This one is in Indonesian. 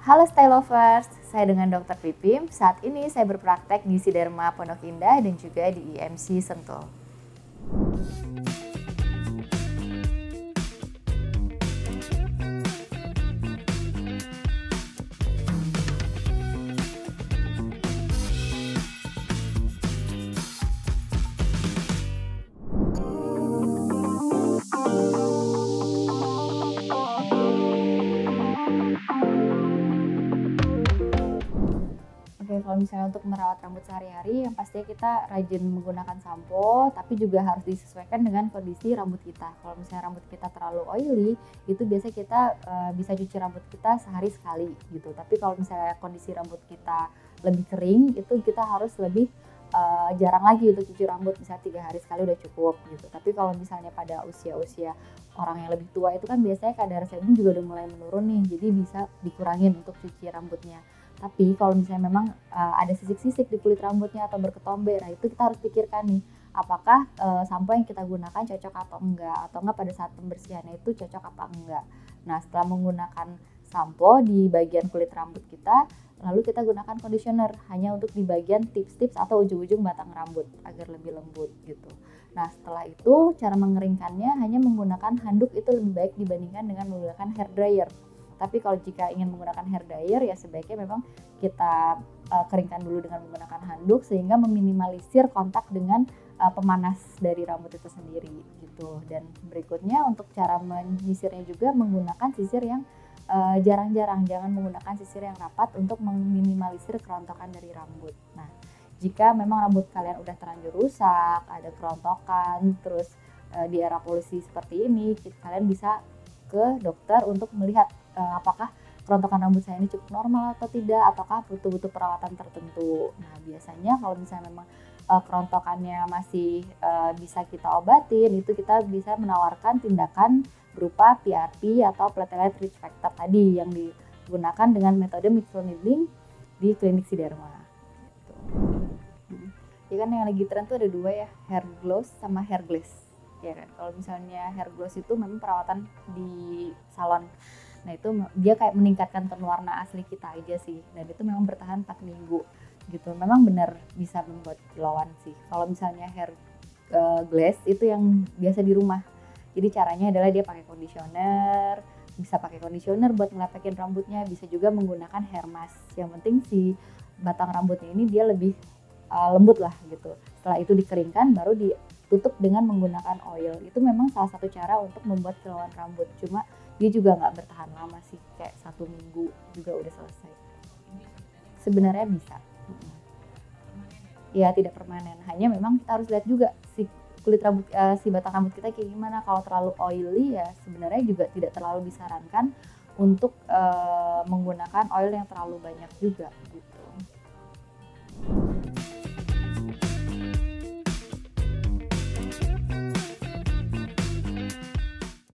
Halo Style Lovers, saya dengan Dr. Pipim. Saat ini saya berpraktek di Siderma Pondok Indah dan juga di IMC Sentul. Oke, kalau misalnya untuk merawat rambut sehari-hari, yang pastinya kita rajin menggunakan sampo, tapi juga harus disesuaikan dengan kondisi rambut kita. Kalau misalnya rambut kita terlalu oily, itu biasanya kita bisa cuci rambut kita sehari sekali gitu. Tapi kalau misalnya kondisi rambut kita lebih kering, itu kita harus lebih jarang lagi untuk cuci rambut, misalnya 3 hari sekali udah cukup gitu. Tapi kalau misalnya pada usia-usia orang yang lebih tua itu kan biasanya kadar sebum juga udah mulai menurun nih, jadi bisa dikurangin untuk cuci rambutnya. Tapi kalau misalnya memang ada sisik-sisik di kulit rambutnya atau berketombe, nah itu kita harus pikirkan nih, apakah sampo yang kita gunakan cocok atau enggak pada saat pembersihannya itu cocok apa enggak. Nah, setelah menggunakan sampo di bagian kulit rambut kita, lalu kita gunakan conditioner hanya untuk di bagian tips-tips atau ujung-ujung batang rambut agar lebih lembut gitu. Nah, setelah itu cara mengeringkannya hanya menggunakan handuk itu lebih baik dibandingkan dengan menggunakan hair dryer. Tapi kalau jika ingin menggunakan hair dryer ya sebaiknya memang kita keringkan dulu dengan menggunakan handuk sehingga meminimalisir kontak dengan pemanas dari rambut itu sendiri gitu. Dan berikutnya untuk cara menyisirnya juga menggunakan sisir yang jarang-jarang, jangan menggunakan sisir yang rapat untuk meminimalisir kerontokan dari rambut. Nah, jika memang rambut kalian udah terlanjur rusak, ada kerontokan, terus di era polusi seperti ini, kalian bisa ke dokter untuk melihat apakah kerontokan rambut saya ini cukup normal atau tidak, ataukah butuh perawatan tertentu. Nah, biasanya kalau misalnya memang kerontokannya masih bisa kita obatin, itu kita bisa menawarkan tindakan berupa PRP atau platelet rich factor tadi yang digunakan dengan metode microneedling di klinik Siderma. Gitu. Ya kan yang lagi tren tuh ada dua ya, hair gloss sama hair glaze. Ya kan, kalau misalnya hair gloss itu memang perawatan di salon. Nah, itu dia kayak meningkatkan tone warna asli kita aja sih, dan itu memang bertahan 4 minggu gitu. Memang benar bisa membuat kilauan sih. Kalau misalnya hair glaze itu yang biasa di rumah. Jadi caranya adalah dia pakai conditioner, bisa pakai conditioner buat ngelepekin rambutnya, bisa juga menggunakan hair mask. Yang penting si batang rambutnya ini dia lebih lembut lah gitu. Setelah itu dikeringkan baru ditutup dengan menggunakan oil. Itu memang salah satu cara untuk membuat kilauan rambut. Cuma dia juga nggak bertahan lama sih, kayak 1 minggu juga udah selesai. Sebenarnya bisa. Ya tidak permanen, hanya memang kita harus lihat juga si kulit rambut, si batang rambut kita kayak gimana. Kalau terlalu oily ya sebenarnya juga tidak terlalu disarankan untuk menggunakan oil yang terlalu banyak juga gitu.